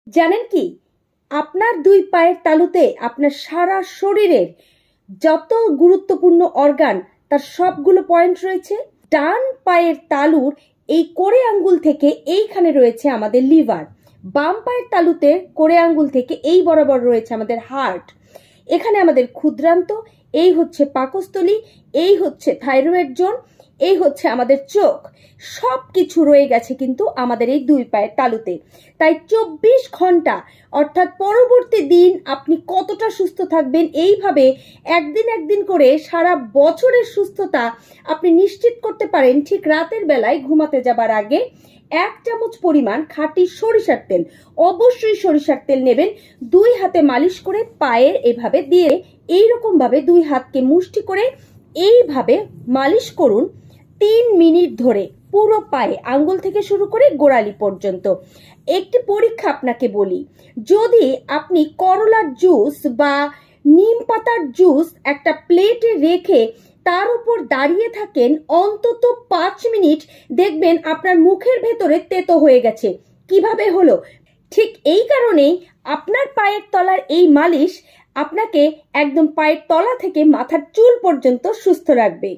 জানেন কি, আপনার দুই পায়ের তালুতে আপনার সারা শরীরের যত গুরুত্বপূর্ণ অর্গান তার সবগুলো পয়েন্ট রয়েছে। ডান পায়ের তালুর এই কোড়ে আঙ্গুল থেকে এইখানে রয়েছে আমাদের লিভার, বাম পায়ের তালুতে কোড়ে আঙ্গুল থেকে এই বরাবর রয়েছে আমাদের হার্ট, এখানে আমাদের ক্ষুদ্রান্ত, এই হচ্ছে পাকস্থলী, এই হচ্ছে থাইরয়েড জোন, এই হচ্ছে আমাদের চোখ। সব কিছু রয়ে গেছে কিন্তু আমাদের এই দুই পায়ের তালুতে। তাই 24 ঘন্টা অর্থাৎ পরবর্তী দিন আপনি কতটা সুস্থ থাকবেন, এইভাবে একদিন একদিন করে সারা বছরের সুস্থতা আপনি নিশ্চিত করতে পারেন। ঠিক রাতের বেলায় ঘুমাতে যাবার আগে 1 চামচ পরিমাণ খাঁটি সরিষার তেল, অবশ্যই সরিষার তেল নেবেন, 2 হাতে মালিশ করে পায়ে এভাবে দিয়ে এইরকম ভাবে 2 হাতকে মুষ্টি করে এইভাবে মালিশ করুন 3 মিনিট ধরে পুরো পায়ে, আঙ্গুল থেকে শুরু করে গোড়ালি পর্যন্ত। একটি পরীক্ষা আপনাকে বলি, যদি আপনি করলার জুস বা নিম পাতার জুস একটা প্লেটে রেখে তার উপর দাঁড়িয়ে থাকেন অন্তত 5 মিনিট, দেখবেন আপনার মুখের ভেতরে তেতো হয়ে গেছে। কিভাবে হলো? ঠিক এই কারণেই আপনার পায়ের তলার এই মালিশ আপনাকে একদম পায়ের তলা থেকে মাথার চুল পর্যন্ত সুস্থ রাখবে।